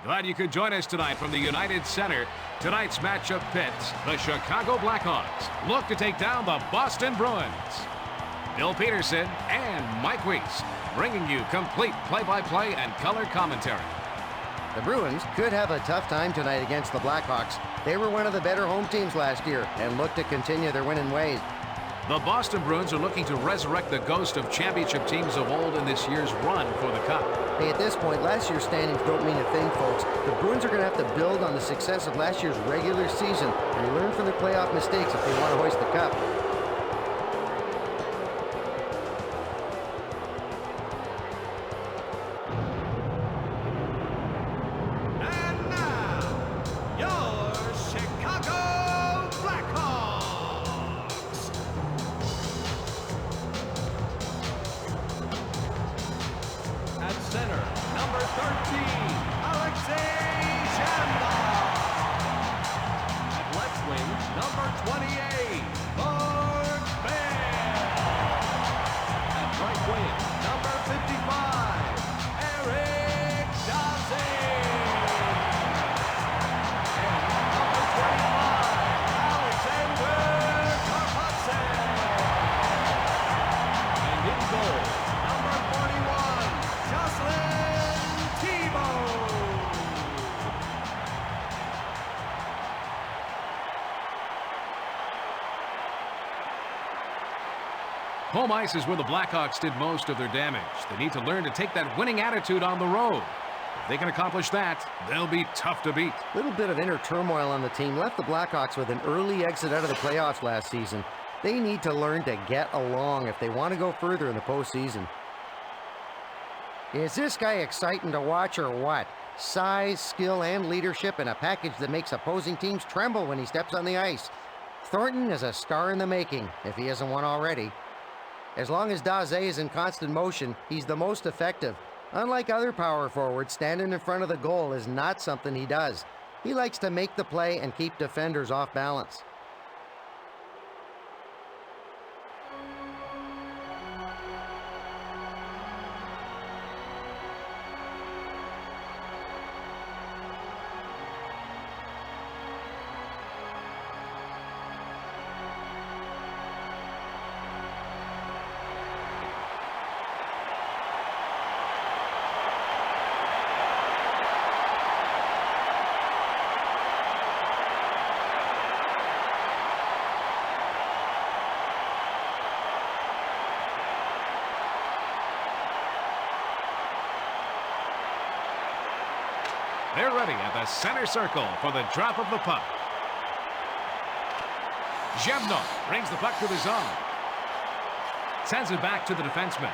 Glad you could join us tonight from the United Center. Tonight's matchup pits the Chicago Blackhawks look to take down the Boston Bruins. Bill Peterson and Mike Weiss bringing you complete play-by-play and color commentary. The Bruins could have a tough time tonight against the Blackhawks. They were one of the better home teams last year and look to continue their winning ways. The Boston Bruins are looking to resurrect the ghost of championship teams of old in this year's run for the Cup. Hey, at this point, last year's standings don't mean a thing, folks. The Bruins are going to have to build on the success of last year's regular season and learn from their playoff mistakes if they want to hoist the Cup. Home ice is where the Blackhawks did most of their damage. They need to learn to take that winning attitude on the road. If they can accomplish that, they'll be tough to beat. A little bit of inner turmoil on the team left the Blackhawks with an early exit out of the playoffs last season. They need to learn to get along if they want to go further in the postseason. Is this guy exciting to watch or what? Size, skill, and leadership in a package that makes opposing teams tremble when he steps on the ice. Thornton is a star in the making, if he isn't one already. As long as Daze is in constant motion, he's the most effective. Unlike other power forwards, standing in front of the goal is not something he does. He likes to make the play and keep defenders off balance. They're ready at the center circle for the drop of the puck. Zhevno brings the puck to the zone. Sends it back to the defenseman.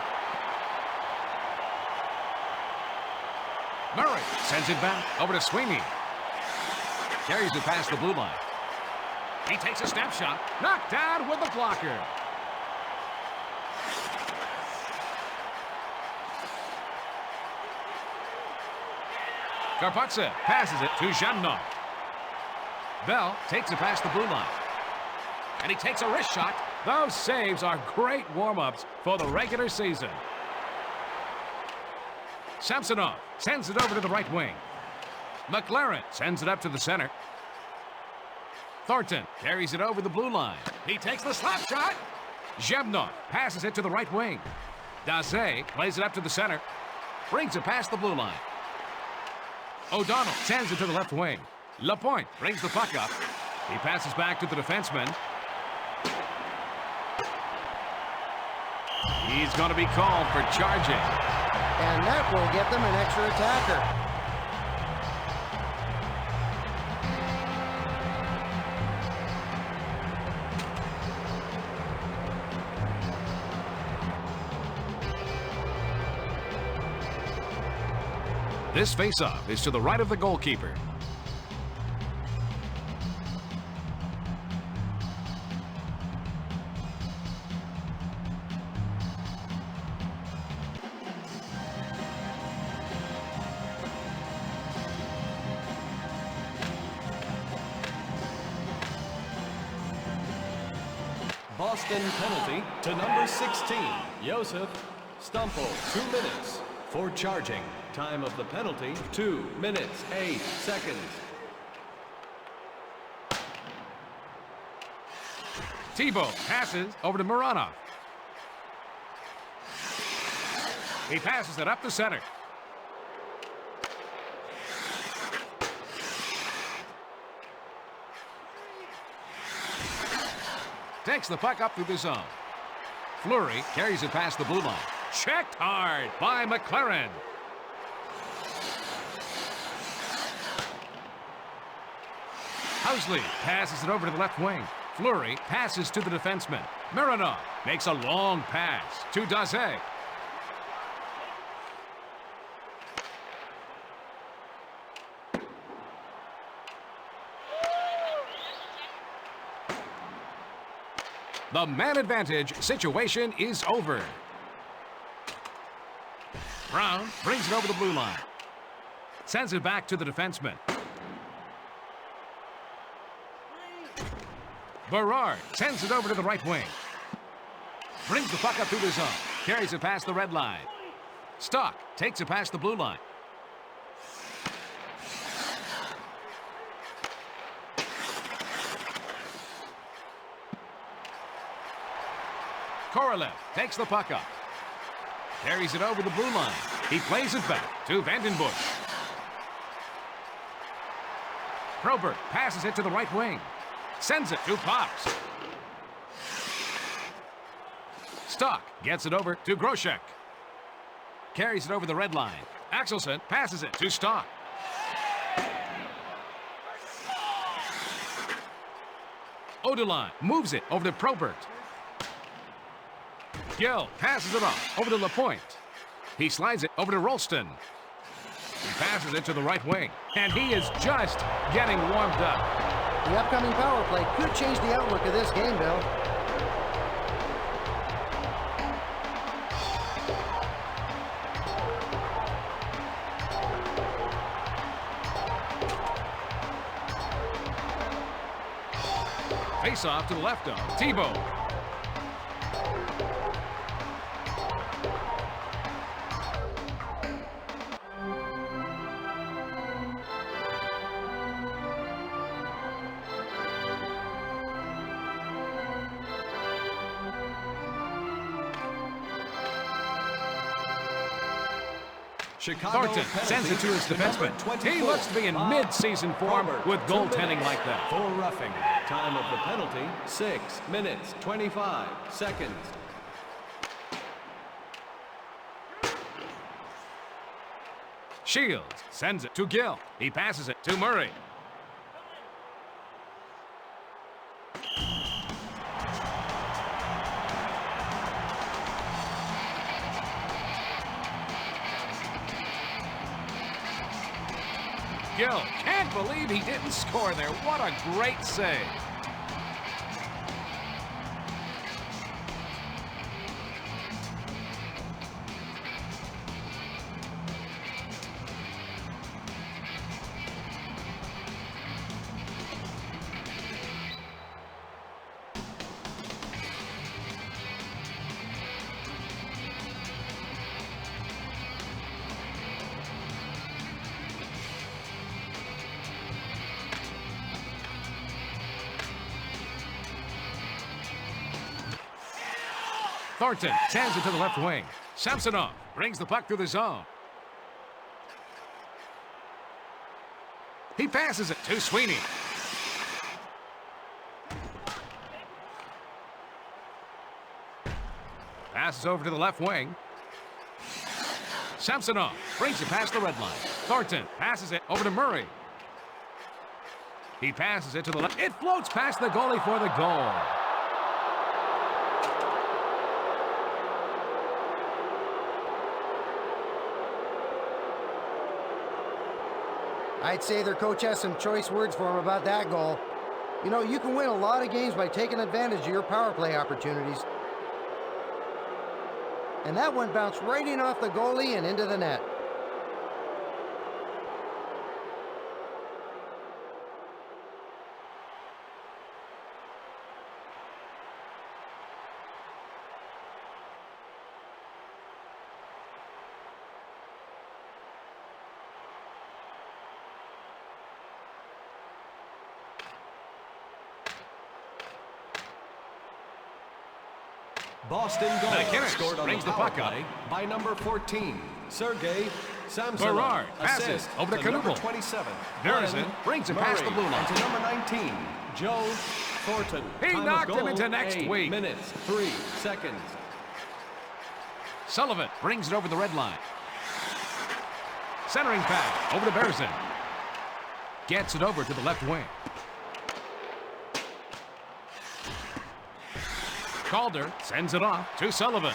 Murray sends it back over to Sweeney. Carries it past the blue line. He takes a snapshot. Knocked down with the blocker. Karpatsa passes it to Zhevno. Bell takes it past the blue line. And he takes a wrist shot. Those saves are great warm-ups for the regular season. Samsonov sends it over to the right wing. McLaren sends it up to the center. Thornton carries it over the blue line. He takes the slap shot. Zhevno passes it to the right wing. Daze plays it up to the center. Brings it past the blue line. O'Donnell sends it to the left wing. Lapointe brings the puck up. He passes back to the defenseman. He's going to be called for charging. And that will get them an extra attacker. This faceoff is to the right of the goalkeeper. Boston penalty to number 16, Josef Stampo, 2 minutes. For charging, time of the penalty, 2 minutes, 8 seconds. Tebow passes over to Mironov. He passes it up the center. Takes the puck up through the zone. Fleury carries it past the blue line. Checked hard by McLaren. Housley passes it over to the left wing. Fleury passes to the defenseman. Mironov makes a long pass to Daze. The man advantage situation is over. Brown brings it over the blue line. Sends it back to the defenseman. Berard sends it over to the right wing. Brings the puck up through the zone. Carries it past the red line. Stock takes it past the blue line. Korolev takes the puck up. Carries it over the blue line. He plays it back to Vandenbush. Probert passes it to the right wing. Sends it to Pops. Stock gets it over to Groshek. Carries it over the red line. Axelson passes it to Stock. Odeline moves it over to Probert. Gill passes it off over to Lapointe. He slides it over to Rolston. He passes it to the right wing. And he is just getting warmed up. The upcoming power play could change the outlook of this game, Bill. Face off to the left of Tebow. Thornton sends it to his defenseman. He looks to be in mid-season form with goaltending like that. For roughing, time of the penalty, 6 minutes, 25 seconds. Shields sends it to Gill. He passes it to Murray. Gill can't believe he didn't score there. What a great save. Thornton sends it to the left wing. Samsonov brings the puck through the zone. He passes it to Sweeney. Passes over to the left wing. Samsonov brings it past the red line. Thornton passes it over to Murray. He passes it to the left. It floats past the goalie for the goal. I'd say their coach has some choice words for him about that goal. You know, you can win a lot of games by taking advantage of your power play opportunities. And that one bounced right in off the goalie and into the net. Boston goal McInnes scored on brings the the power puck up. play by number 14, Sergei Samsonov. Berard passes Assist over to number Knubel. 27, Beresin Glenn brings it past the Murray. blue line. And to number 19, Joe Thornton. He Time of knocked him goal, into next 8 week. minutes, 3 seconds. Sullivan brings it over the red line. Centering pass over to Beresin. Gets it over to the left wing. Calder sends it off to Sullivan.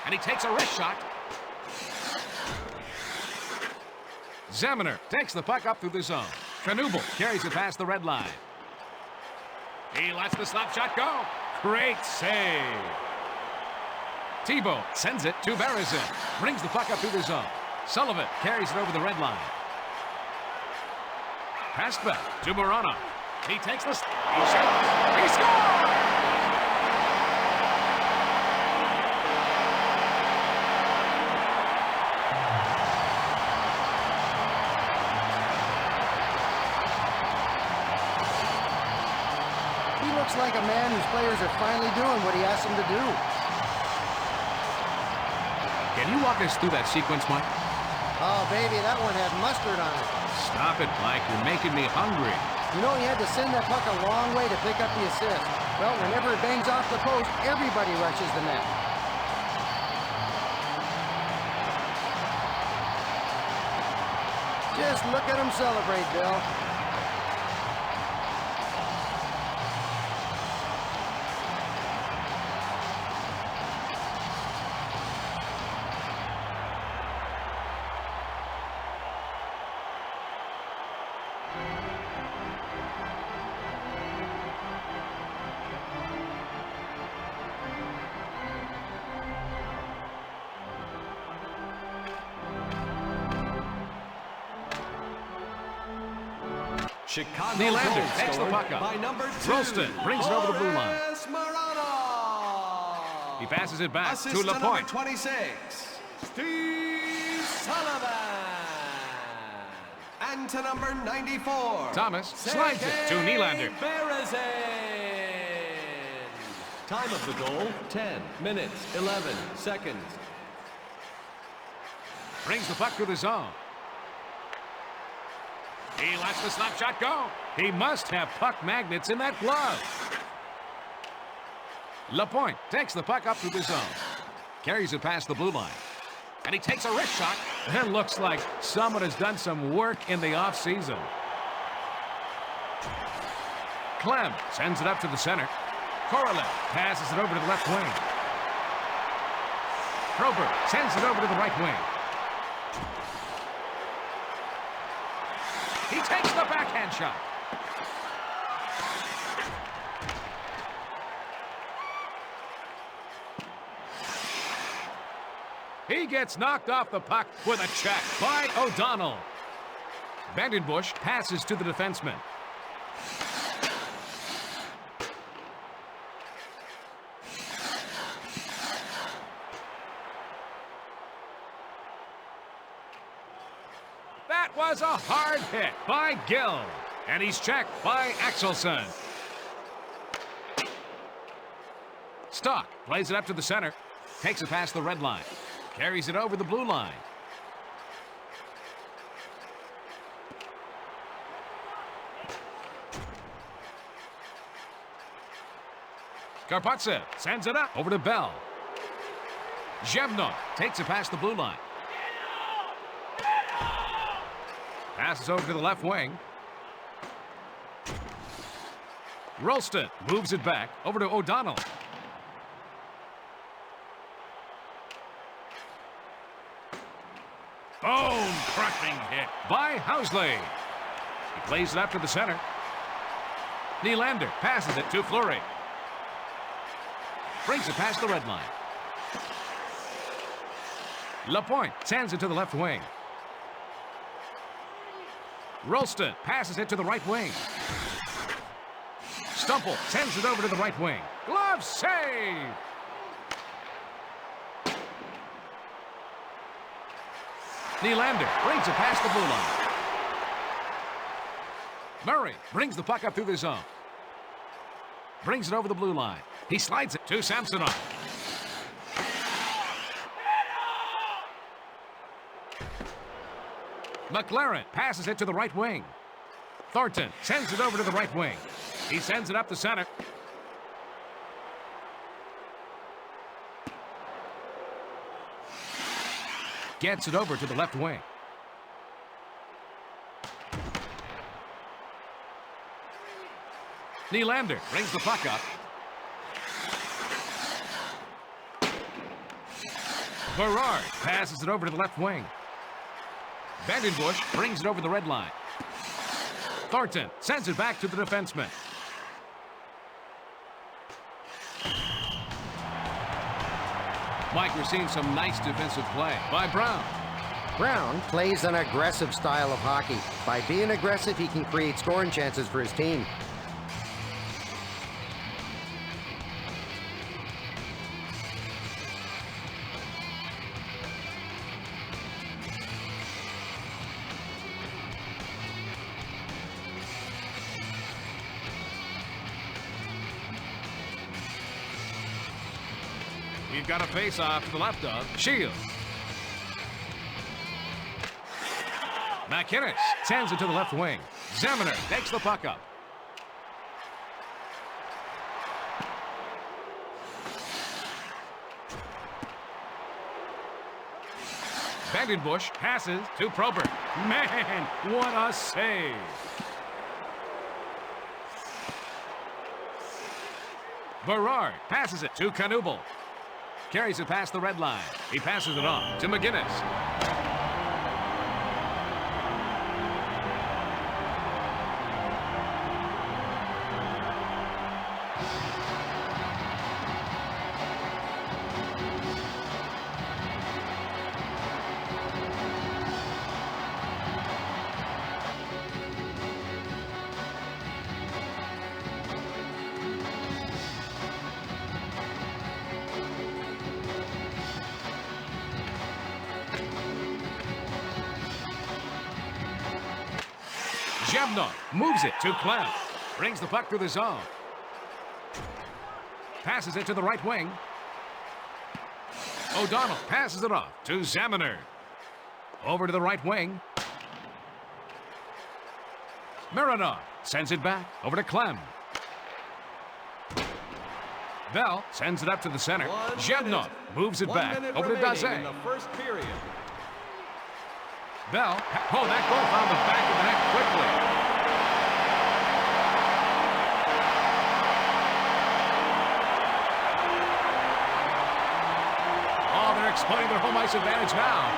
And he takes a wrist shot. Zaminer takes the puck up through the zone. Knubel carries it past the red line. He lets the slap shot go. Great save. Thibault sends it to Beresin. Brings the puck up through the zone. Sullivan carries it over the red line. Passed back to Morano. He takes the... He shoots. He scores! He looks like a man whose players are finally doing what he asked them to do. Can you walk us through that sequence, Mike? Oh, baby, that one had mustard on it. Stop it, Mike. You're making me hungry. You know, he had to send that puck a long way to pick up the assist. Well, whenever it bangs off the post, everybody rushes the net. Just look at him celebrate, Bill. Chicago Nylander goal takes the scored puck up. by number 2, Rolston brings it over the blue line. Boris Morano. He passes it back Assist to number Lapointe. 26, Steve Sullivan. And to number 94, Thomas slides it to Nylander. Beresin. Time of the goal, 10 minutes, 11 seconds. Brings the puck through the zone. He lets the slap shot go. He must have puck magnets in that glove. Lapointe takes the puck up through the zone. Carries it past the blue line. And he takes a wrist shot. It looks like someone has done some work in the offseason. Clem sends it up to the center. Korolev passes it over to the left wing. Probert sends it over to the right wing. He takes the backhand shot. He gets knocked off the puck with a check by O'Donnell. Vandenbush passes to the defenseman. That was a hard hit by Gill. And he's checked by Axelson. Stock plays it up to the center. Takes it past the red line. Carries it over the blue line. Karpatsev sends it up over to Bell. Zhevnov takes it past the blue line. Passes over to the left wing. Rolston moves it back over to O'Donnell. Bone-crushing hit by Housley. He plays it up to the center. Nylander passes it to Fleury. Brings it past the red line. Lapointe sends it to the left wing. Rolston passes it to the right wing. Stumple sends it over to the right wing. Glove save! Nylander brings it past the blue line. Murray brings the puck up through the zone. Brings it over the blue line. He slides it to Samsonov. McLaren passes it to the right wing. Thornton sends it over to the right wing. He sends it up the center. Gets it over to the left wing. Nylander brings the puck up. Berard passes it over to the left wing. Vandenbush brings it over the red line. Thornton sends it back to the defenseman. Mike, we're seeing some nice defensive play by Brown. Brown plays an aggressive style of hockey. By being aggressive, he can create scoring chances for his team. We've got a face-off to the left of Shields. McInnes sends it to the left wing. Zeminer takes the puck up. Vandenbush passes to Probert. Man, what a save! Berard passes it to Knubel. Carries it past the red line. He passes it on to McInnes. Zhevnov moves it to Clem. Brings the puck through the zone. Passes it to the right wing. O'Donnell passes it off to Zeminer. Over to the right wing. Mironov sends it back over to Clem. Bell sends it up to the center. Zhevnov moves it back over to Daze. In the first period. Bell, oh, that goal found the back of the net quickly. Oh, they're exploiting their home ice advantage now.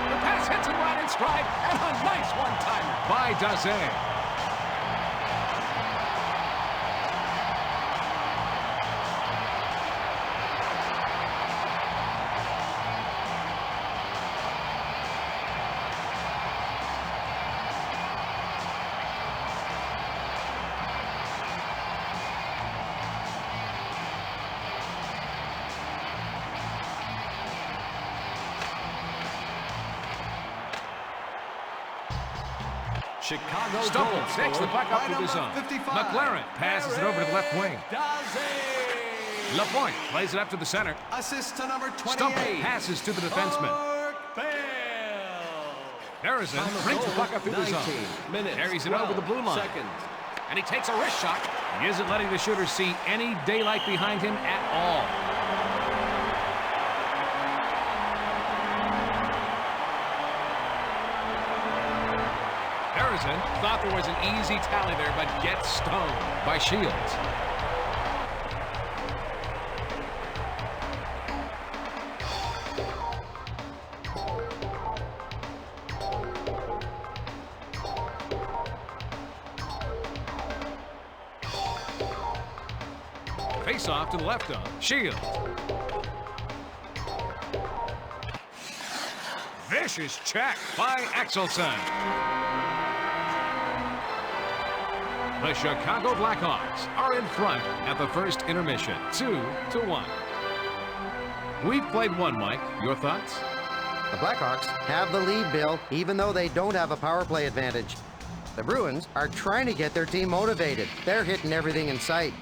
The pass hits him right in stride, and a nice one-timer by Daze. Chicago Stumpel takes the puck up to the zone. McLaren passes it over to the left wing. Lapointe plays it up to the center. Assist to number 28. Stumpel passes to the defenseman. Harrison brings the puck up through the zone. Carries it over the blue line. And he takes a wrist shot. He isn't letting the shooter see any daylight behind him at all. Harrison thought there was an easy tally there, but gets stoned by Shields. Face-off to the left of Shields. Vicious check by Axelson. The Chicago Blackhawks are in front at the first intermission, 2-1. We've played one, Mike. Your thoughts? The Blackhawks have the lead, Bill, even though they don't have a power play advantage. The Bruins are trying to get their team motivated. They're hitting everything in sight.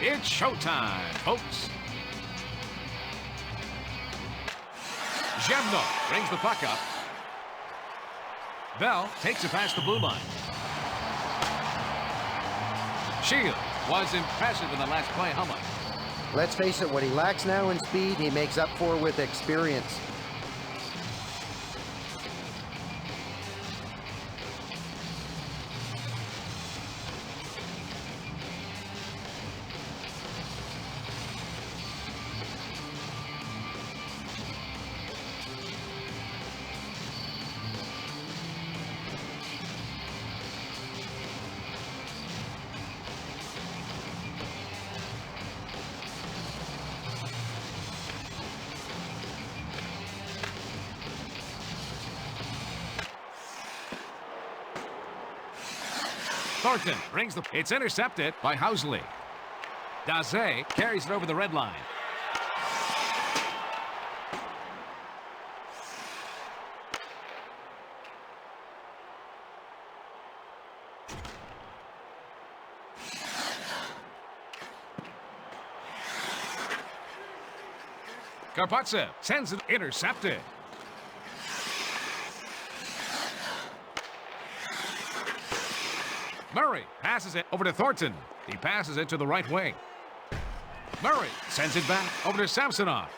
It's showtime, folks. Zhevno brings the puck up. Bell takes it past the blue line. Shield was impressive in the last play. How much? Let's face it, what he lacks now in speed, he makes up for with experience. Thornton brings the... It's intercepted by Housley. Daze carries it over the red line. Karpatsev sends it intercepted. Murray passes it over to Thornton. He passes it to the right wing. Murray sends it back over to Samsonov.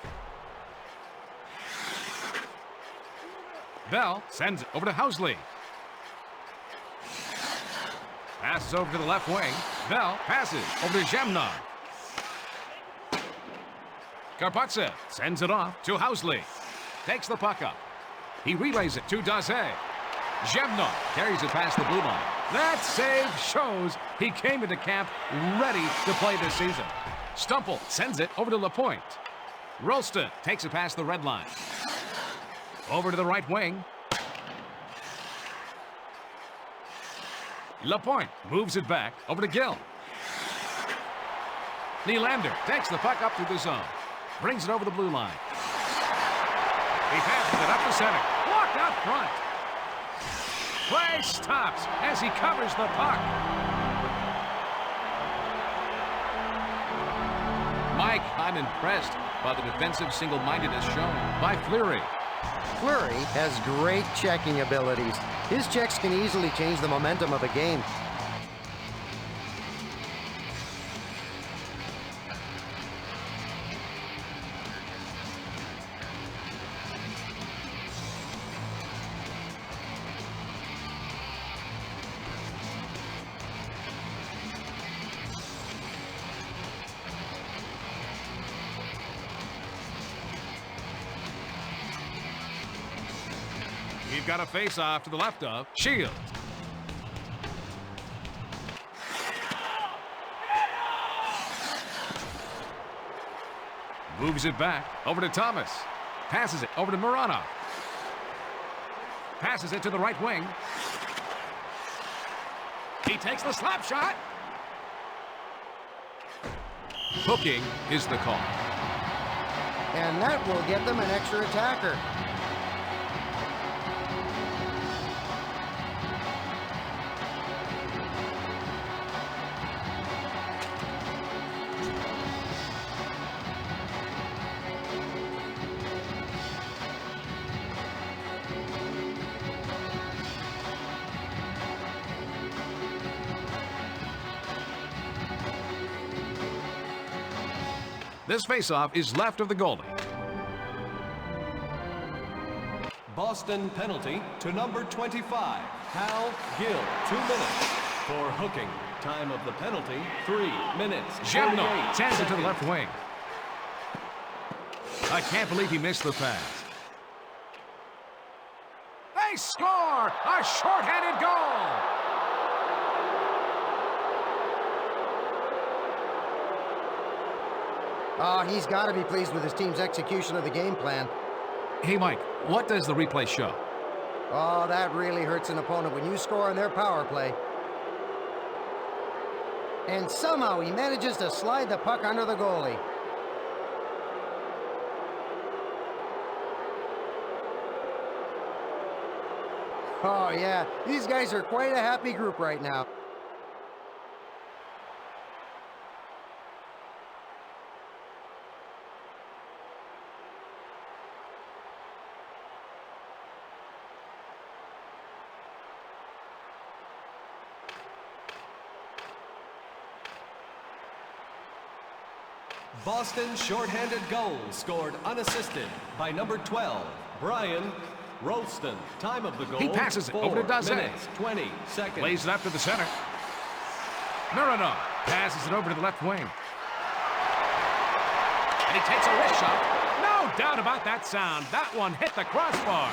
Bell sends it over to Housley. Passes over to the left wing. Bell passes over to Zhevno. Karpatsev sends it off to Housley. Takes the puck up. He relays it to Daze. Zhevno carries it past the blue line. That save shows he came into camp ready to play this season. Stumple sends it over to Lapointe. Rolston takes it past the red line. Over to the right wing. Lapointe moves it back over to Gill. Nylander takes the puck up through the zone. Brings it over the blue line. He passes it up the center. Blocked out front. Play stops as he covers the puck. Mike, I'm impressed by the defensive single-mindedness shown by Fleury. Fleury has great checking abilities. His checks can easily change the momentum of a game. We've got a face-off to the left of Shields. Moves it back over to Thomas. Passes it over to Moranov. Passes it to the right wing. He takes the slap shot. Hooking is the call. And that will get them an extra attacker. This faceoff is left of the goalie. Boston penalty to number 25, Hal Gill, 2 minutes. For hooking, time of the penalty, 3 minutes. Zhevno sends it to the left wing. I can't believe he missed the pass. They score! A shorthanded goal! Oh, he's got to be pleased with his team's execution of the game plan. Hey, Mike, what does the replay show? Oh, that really hurts an opponent when you score on their power play. And somehow he manages to slide the puck under the goalie. Oh, yeah, these guys are quite a happy group right now. Boston's shorthanded goal scored unassisted by number 12, Brian Rolston. Time of the goal, He passes it over to 4 Daze. minutes, 20 seconds. Plays it up to the center. Mironov passes it over to the left wing. And he takes a wrist shot. No doubt about that sound. That one hit the crossbar.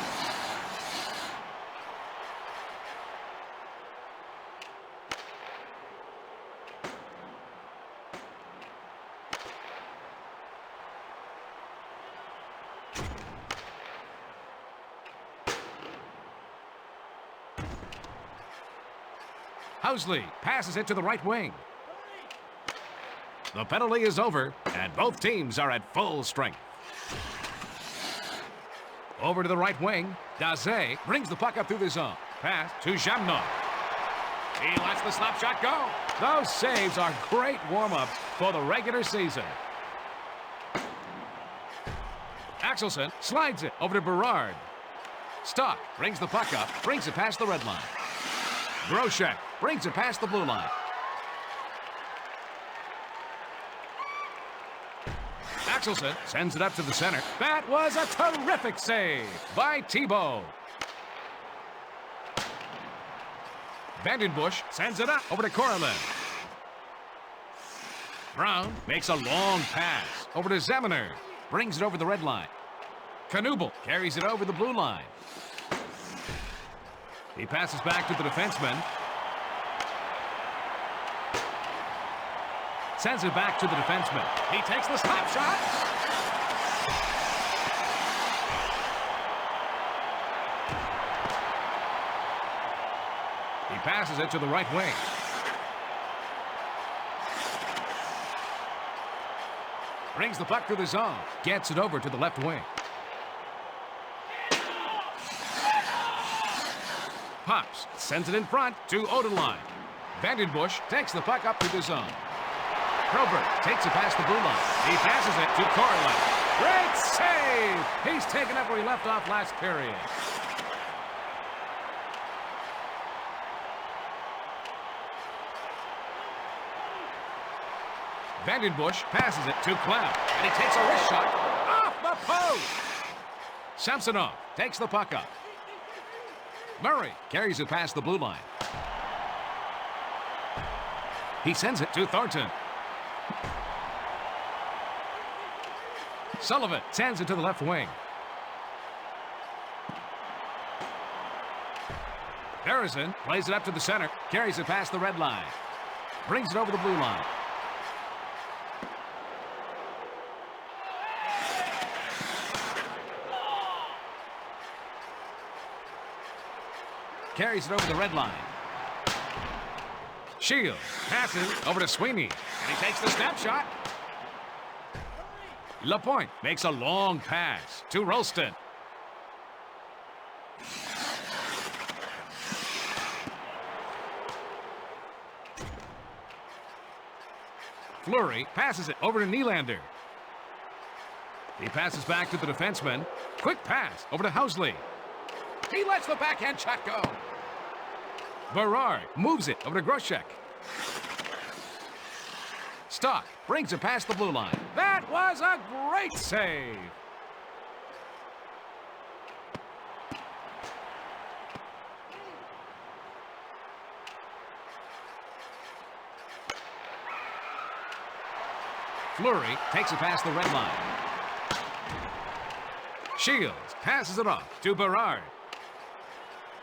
Housley passes it to the right wing. The penalty is over, and both teams are at full strength. Over to the right wing. Daze brings the puck up through the zone. Pass to Jamnov. He lets the slap shot go. Those saves are great warm-ups for the regular season. Axelson slides it over to Berard. Stock brings the puck up, brings it past the red line. Groshek brings it past the blue line. Axelson sends it up to the center. That was a terrific save by Thibault. Vandenbush sends it up over to Korolev. Brown makes a long pass over to Zemaner. Brings it over the red line. Knubel carries it over the blue line. He passes back to the defenseman. Sends it back to the defenseman. He takes the slap shot. He passes it to the right wing. Brings the puck through the zone. Gets it over to the left wing. Pops sends it in front to Odeline. Vandenbush takes the puck up to the zone. Probert takes it past the blue line. He passes it to Korolev. Great save! He's taken up where he left off last period. Vandenbush passes it to Cloud, and he takes a wrist shot off the post. Samsonov takes the puck up. Murray carries it past the blue line. He sends it to Thornton. Sullivan sends it to the left wing. Harrison plays it up to the center, carries it past the red line. Brings it over the blue line. Carries it over the red line. Shields passes over to Sweeney, and he takes the snapshot. Lapointe makes a long pass to Rolston. Fleury passes it over to Nylander. He passes back to the defenseman. Quick pass over to Housley. He lets the backhand shot go. Berard moves it over to Groshek. Stock brings it past the blue line. That was a great save. Fleury takes it past the red line. Shields passes it off to Berard.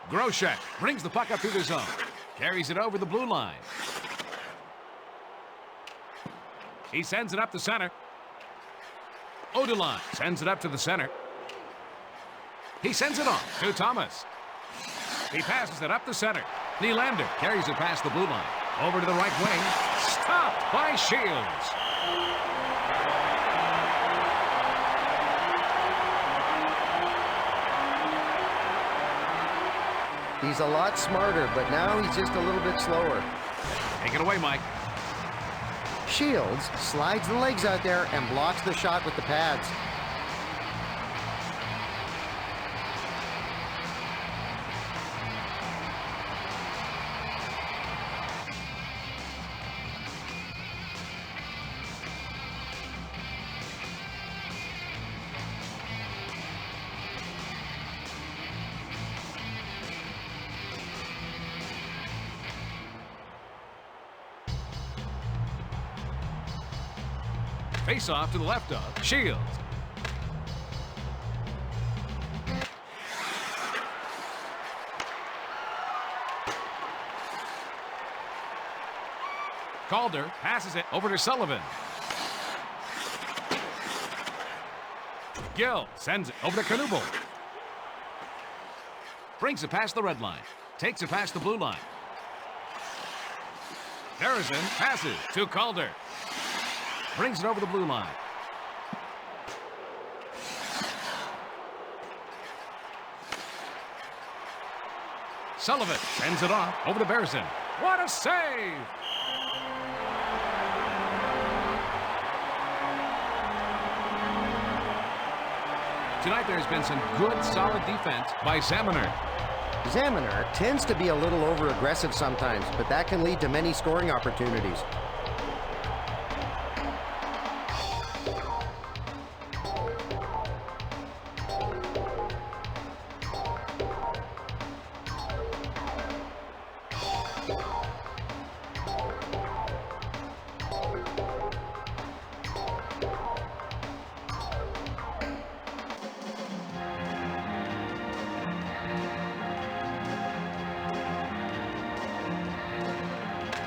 Groshek brings the puck up through the zone. Carries it over the blue line. He sends it up the center. Odelon sends it up to the center. He sends it on to Thomas. He passes it up the center. Nylander carries it past the blue line. Over to the right wing. Stopped by Shields. He's a lot smarter, but now he's just a little bit slower. Take it away, Mike. Shields slides the legs out there and blocks the shot with the pads. Face off to the left of Shields. Calder passes it over to Sullivan. Gill sends it over to Knubel. Brings it past the red line. Takes it past the blue line. Harrison passes to Calder. Brings it over the blue line. Sullivan sends it off over to Bearson. What a save! Tonight there's been some good, solid defense by Zamaner. Zamaner tends to be a little over-aggressive sometimes, but that can lead to many scoring opportunities.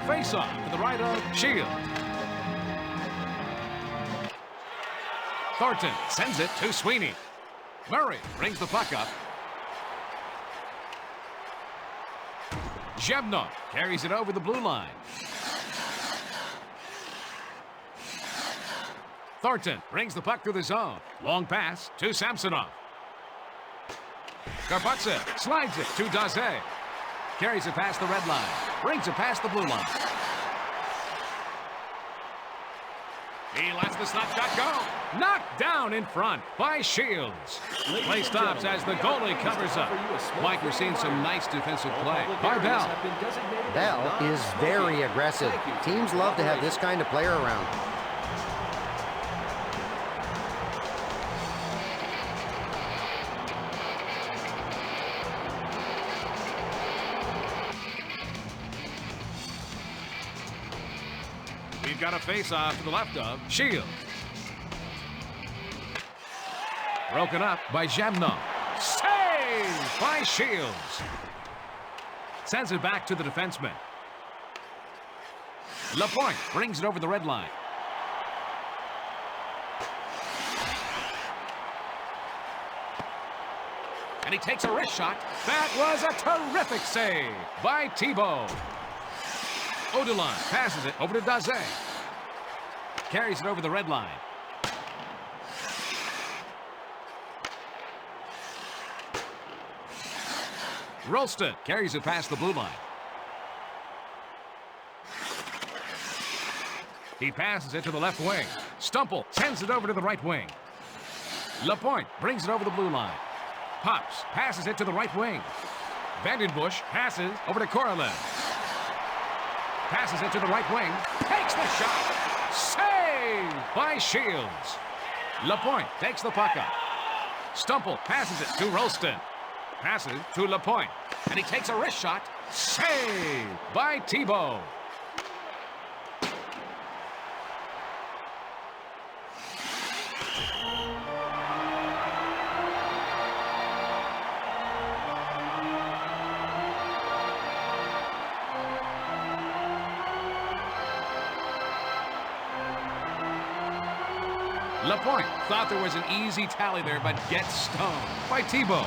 Face off to the right of Shields. Thornton sends it to Sweeney. Murray brings the puck up. Zhebnov carries it over the blue line. Thornton brings the puck through the zone. Long pass to Samsonov. Karpatsev slides it to Daze. Carries it past the red line. Brings it past the blue line. He lets the slap shot go. Knocked down in front by Shields. Play stops as the goalie covers up. Mike, we're seeing some nice defensive play by Bell. Bell is very aggressive. Teams love to have this kind of player around. We've got a face-off to the left of Shields. Broken up by Zhebnov. Saved by Shields. Sends it back to the defenseman. Lapointe brings it over the red line. And he takes a wrist shot. That was a terrific save by Thibault. Odelon passes it over to Daze. Carries it over the red line. Rolston carries it past the blue line. He passes it to the left wing. Stumple sends it over to the right wing. Lapointe brings it over the blue line. Pops passes it to the right wing. Vandenbush passes over to Korolev. Passes it to the right wing. Takes the shot. Saved by Shields. Lapointe takes the puck up. Stumple passes it to Rolston. Passes to Lapointe. And he takes a wrist shot. Saved by Thibault. Lapointe thought there was an easy tally there, but gets stoned by Thibault.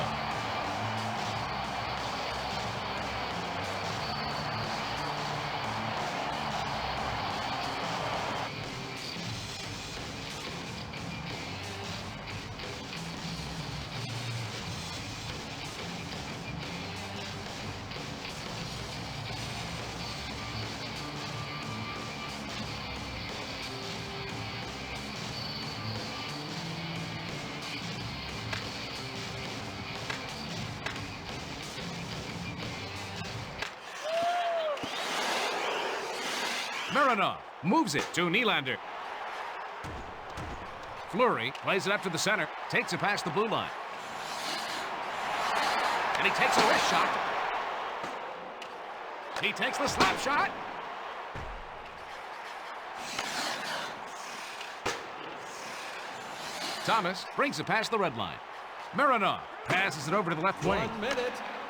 Mironov moves it to Nylander. Fleury plays it up to the center, takes it past the blue line. And he takes a wrist shot. He takes the slap shot. Thomas brings it past the red line. Mironov passes it over to the left wing.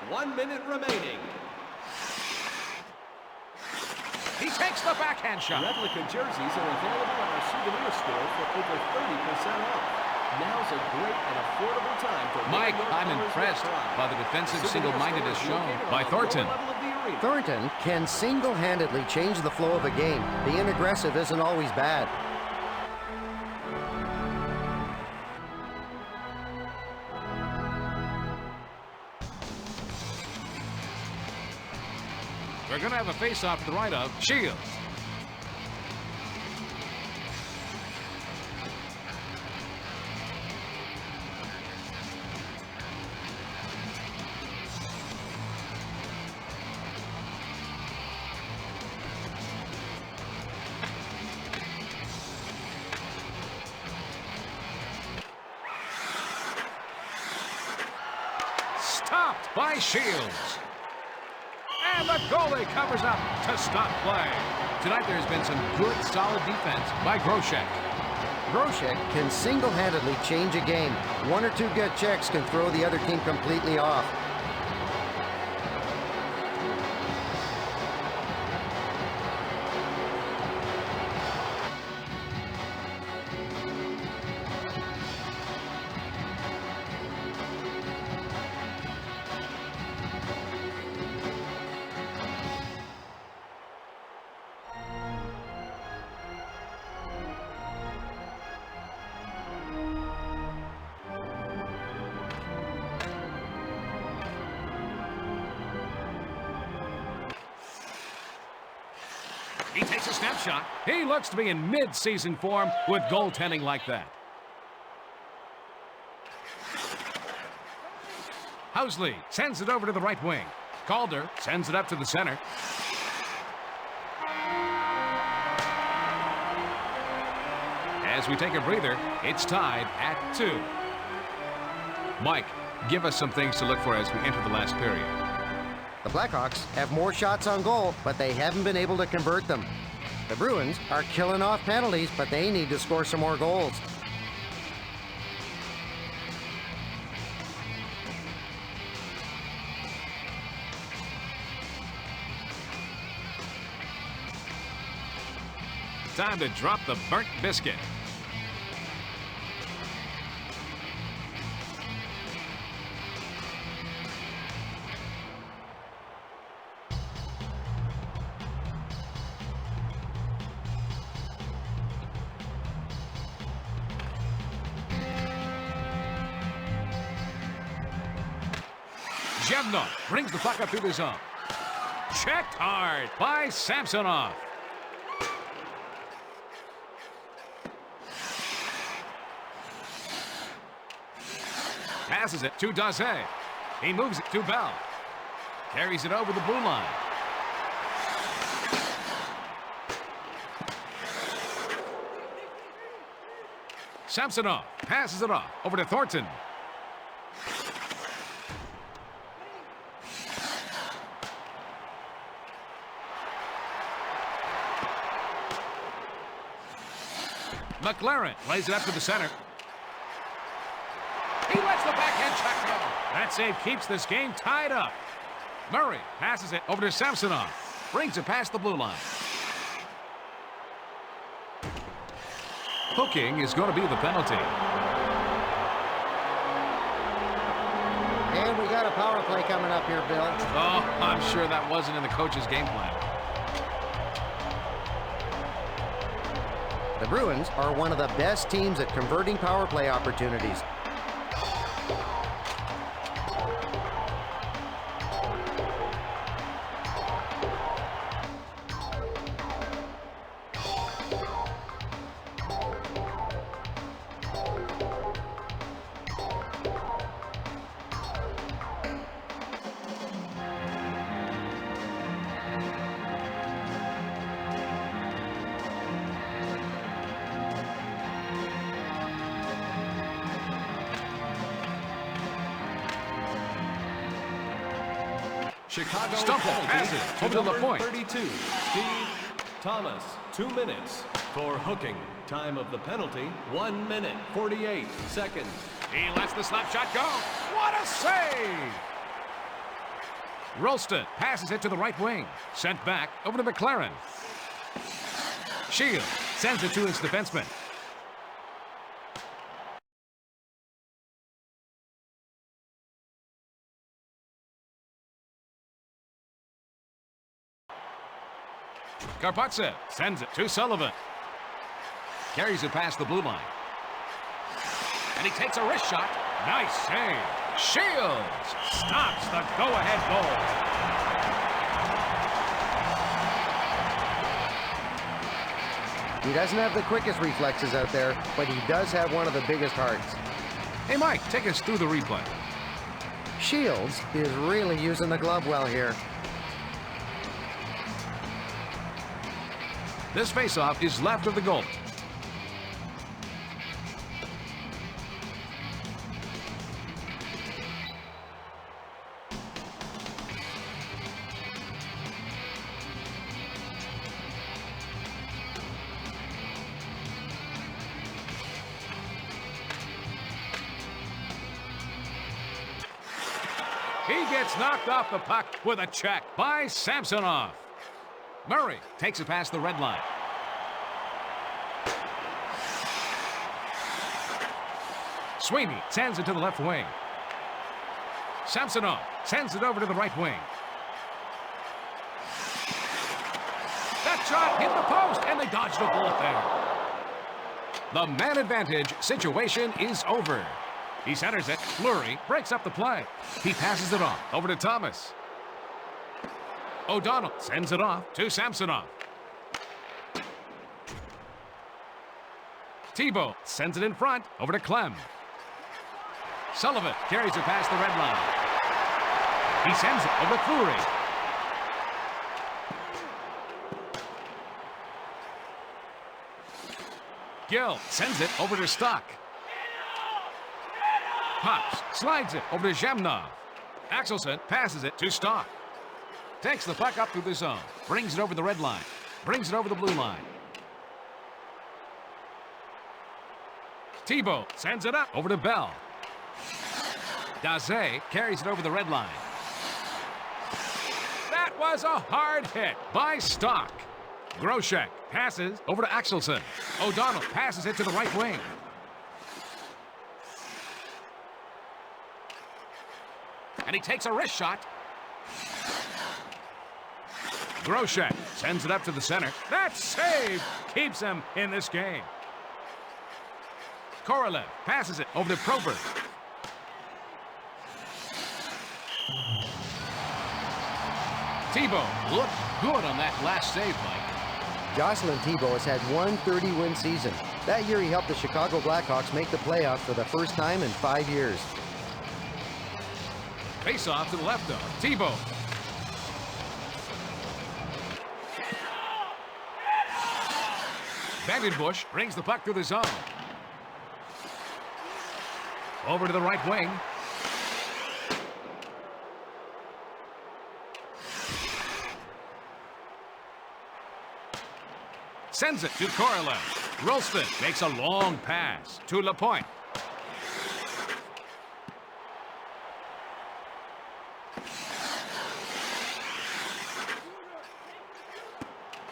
1 minute remaining. He takes the backhand shot. Replica jerseys are available at our souvenir store for over 30% off. Now's a great and affordable time to Mike, I'm impressed by the defensive single-mindedness shown by Thornton. Thornton can single-handedly change the flow of a game. Being aggressive isn't always bad. We're going to have a face-off to the right of Shields. Stopped by Shields. And the goalie covers up to stop play. Tonight there's been some good, solid defense by Groshek. Groshek can single-handedly change a game. One or two good checks can throw the other team completely off. He takes a snapshot. He looks to be in mid-season form with goaltending like that. Housley sends it over to the right wing. Calder sends it up to the center. As we take a breather, it's tied at 2. Mike, give us some things to look for as we enter the last period. The Blackhawks have more shots on goal, but they haven't been able to convert them. The Bruins are killing off penalties, but they need to score some more goals. Time to drop the burnt biscuit. Zhevnov brings the puck up through the zone. Checked hard by Samsonov. Passes it to Dazé. He moves it to Bell. Carries it over the blue line. Samsonov passes it off over to Thornton. McLaren plays it up to the center. He lets the backhand check go. That save keeps this game tied up. Murray passes it over to Samsonov. Brings it past the blue line. Hooking is going to be the penalty. And we got a power play coming up here, Bill. Oh, I'm sure that wasn't in the coach's game plan. The Bruins are one of the best teams at converting power play opportunities. Chicago Stumble penalty has it to over to the number point. 32, Steve Thomas. 2 minutes for hooking. Time of the penalty, 1 minute, 48 seconds. He lets the slap shot go. What a save! Rolston passes it to the right wing. Sent back over to McLaren. Shield sends it to his defenseman. Karpatsev sends it to Sullivan. Carries it past the blue line. And he takes a wrist shot. Nice save. Shields stops the go-ahead goal. He doesn't have the quickest reflexes out there, but he does have one of the biggest hearts. Hey, Mike, take us through the replay. Shields is really using the glove well here. This faceoff is left of the goal. He gets knocked off the puck with a check by Samsonov. Murray takes it past the red line. Sweeney sends it to the left wing. Samsonov sends it over to the right wing. That shot hit the post, and they dodged a bullet there. The man advantage situation is over. He centers it. Fleury breaks up the play. He passes it off over to Thomas. O'Donnell sends it off to Samsonov. Tebow sends it in front over to Clem. Sullivan carries it past the red line. He sends it over to Fleury. Gill sends it over to Stock. Pops slides it over to Zhemnov. Axelson passes it to Stock. Takes the puck up through the zone. Brings it over the red line. Brings it over the blue line. Tebow sends it up over to Bell. Daze carries it over the red line. That was a hard hit by Stock. Groshek passes over to Axelson. O'Donnell passes it to the right wing. And he takes a wrist shot. Groshek sends it up to the center. That save keeps him in this game. Korolev passes it over to Probert. Tebow looked good on that last save, Mike. Jocelyn Tebow has had one 30-win season. That year he helped the Chicago Blackhawks make the playoffs for the first time in 5 years. Face off to the left of Tebow. Vandenbush brings the puck through the zone. Over to the right wing. Sends it to Korolev. Rolston makes a long pass to Lapointe.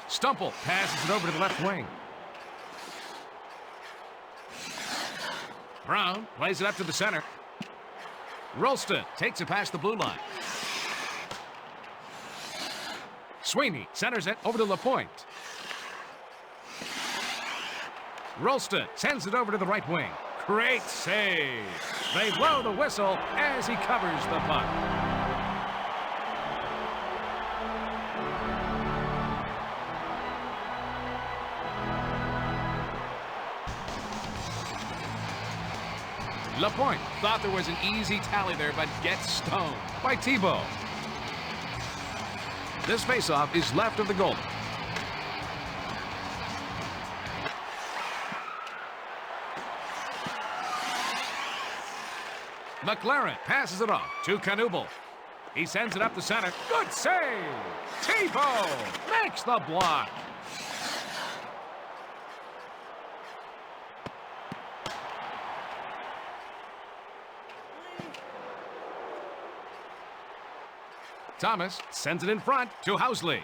Stumple passes it over to the left wing. Brown plays it up to the center. Rolston takes it past the blue line. Sweeney centers it over to LaPointe. Rolston sends it over to the right wing. Great save. They blow the whistle as he covers the puck. LaPointe thought there was an easy tally there, but gets stoned by Thibault. This faceoff is left of the goal. McLaren passes it off to Knuble. He sends it up the center. Good save! Thibault makes the block. Thomas sends it in front to Housley.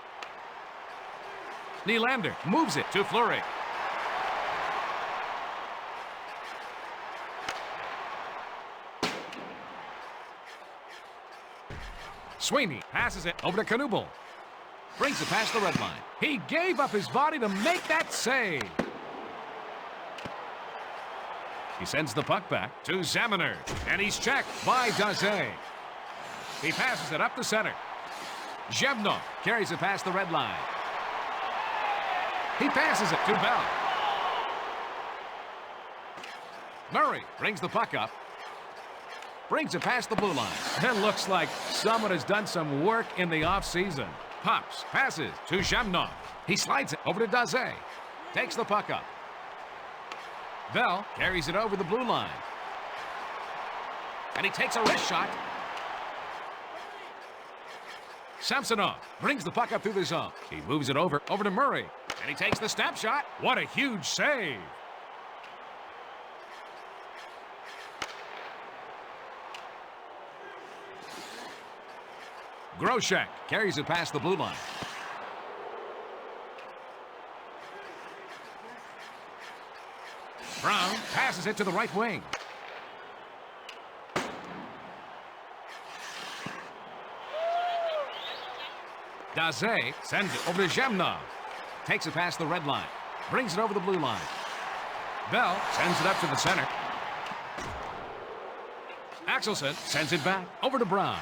Nylander moves it to Fleury. Sweeney passes it over to Knuble. Brings it past the red line. He gave up his body to make that save. He sends the puck back to Zamener, and he's checked by Daze. He passes it up the center. Zhevnov carries it past the red line. He passes it to Bell. Murray brings the puck up. Brings it past the blue line. It looks like someone has done some work in the offseason. Pops passes to Zhevnov. He slides it over to Daze. Takes the puck up. Bell carries it over the blue line. And he takes a wrist shot. Samsonov brings the puck up through the zone. He moves it over to Murray. And he takes the step shot. What a huge save. Groshek carries it past the blue line. Brown passes it to the right wing. Daze sends it over to Zhevnov. Takes it past the red line. Brings it over the blue line. Bell sends it up to the center. Axelson sends it back over to Brown.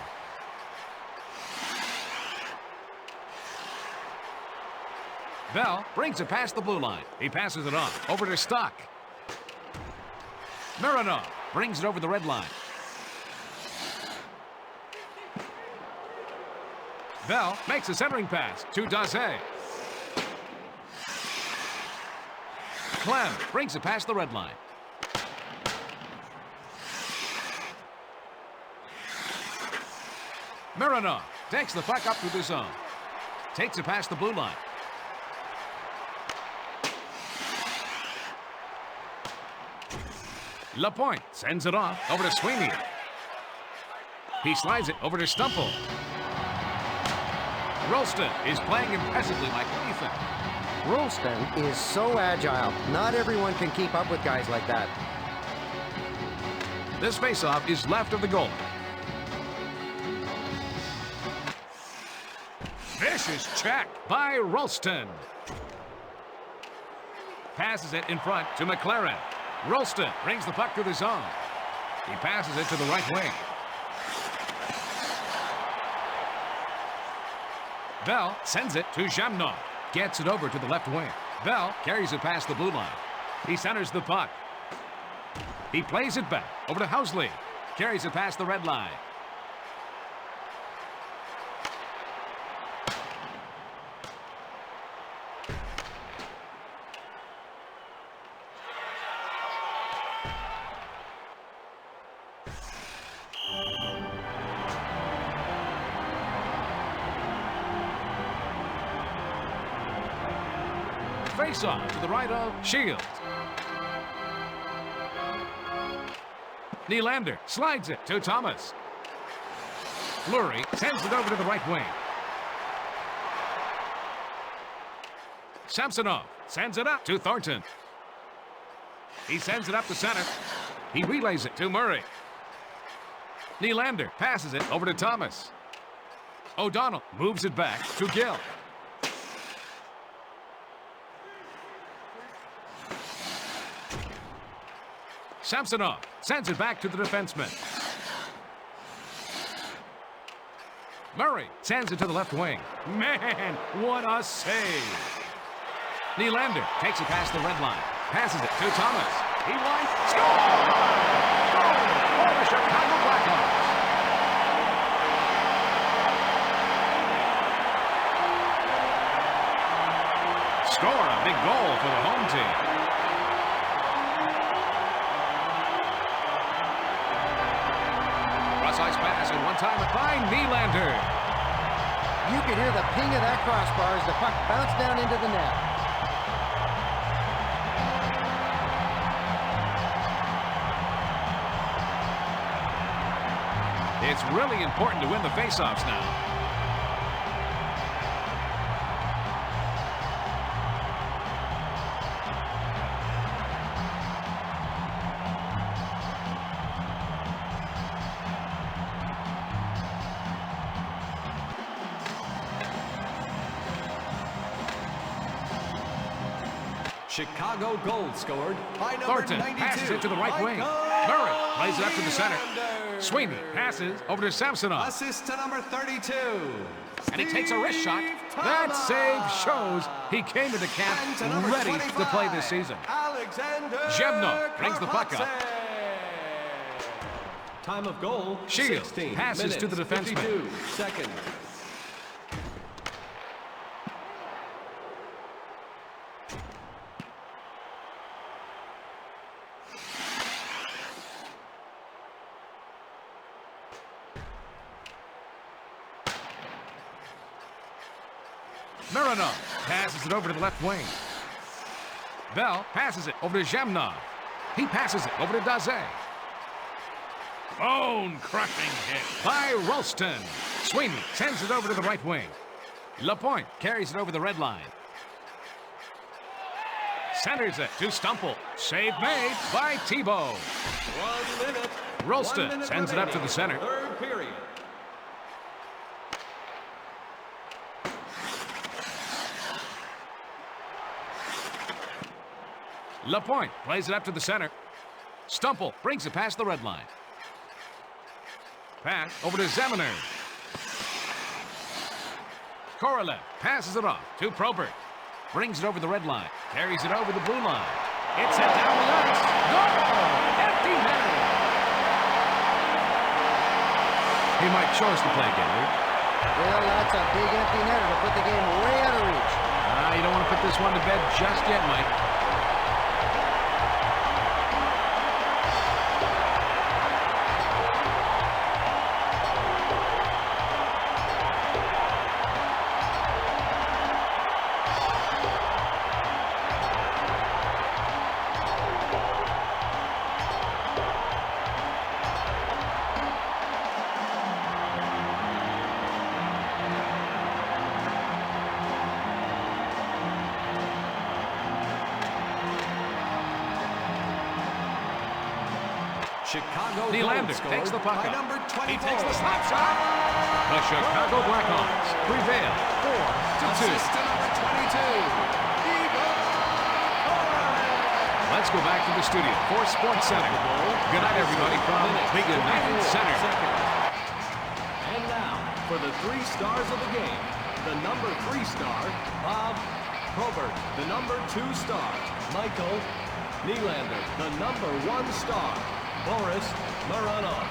Bell brings it past the blue line. He passes it on over to Stock. Mironov brings it over the red line. Bell makes a centering pass to Daze. Clem brings it past the red line. Mironov takes the puck up through the zone. Takes it past the blue line. LaPointe sends it off over to Sweeney. He slides it over to Stumple. Rolston is playing impressively, Mike. What do you think? Rolston is so agile. Not everyone can keep up with guys like that. This faceoff is left of the goal. Vicious check by Rolston. Passes it in front to McLaren. Rolston brings the puck through the zone. He passes it to the right wing. Bell sends it to Zhevnov. Gets it over to the left wing. Bell carries it past the blue line. He centers the puck. He plays it back over to Housley. Carries it past the red line. Face-off to the right of Shields. Nylander slides it to Thomas. Fleury sends it over to the right wing. Samsonov sends it up to Thornton. He sends it up the center. He relays it to Murray. Nylander passes it over to Thomas. O'Donnell moves it back to Gill. Samsonov sends it back to the defenseman. Murray sends it to the left wing. Man, what a save. Nylander takes it past the red line. Passes it to Thomas. He won. Score! Goal for the Chicago Blackhawks. Score a big goal for the home team. Cross-ice pass and one-time by Nylander. You can hear the ping of that crossbar as the puck bounced down into the net. It's really important to win the faceoffs now. Chicago goal scored by number Thornton 92. passes it to the right wing. Murray plays it up to the center. Sweeney passes over to Samsonov. Assist to number 32. And he takes a wrist shot. That save shows he came into camp ready to play this season. Zhebnov brings the puck up. Time of goal, Shields 16 passes to the minutes, defenseman. 52 seconds. Mironov passes it over to the left wing. Bell passes it over to Zhebnov. He passes it over to Daze. Bone-crushing hit by Rolston. Sweeney sends it over to the right wing. Lapointe carries it over the red line. Centers it to Stumple. Save made by Tebow. 1 minute. Rolston 1 minute sends it up to remaining. the center. Third period. Lapointe plays it up to the center. Stumple brings it past the red line. Pass over to Zeminer. Korolev passes it off to Probert. Brings it over the red line. Carries it over the blue line. It's sent down the ice. Goal! Empty netter. He might show us the play again, Luke. Well, that's a big empty netter to put the game way out of reach. You don't want to put this one to bed just yet, Mike. Chicago Nylander goal takes the scored puck by up. number 24. He takes the slap shot. The Chicago Blackhawks prevail 4-2. Assist to number 22. Let's go back to the studio for Sports Center. Good night, everybody, from the United Center. And now, for the 3 stars of the game, the number 3 star, Bob Probert. The number 2 star, Michael Nylander. The number 1 star, Boris Mironov.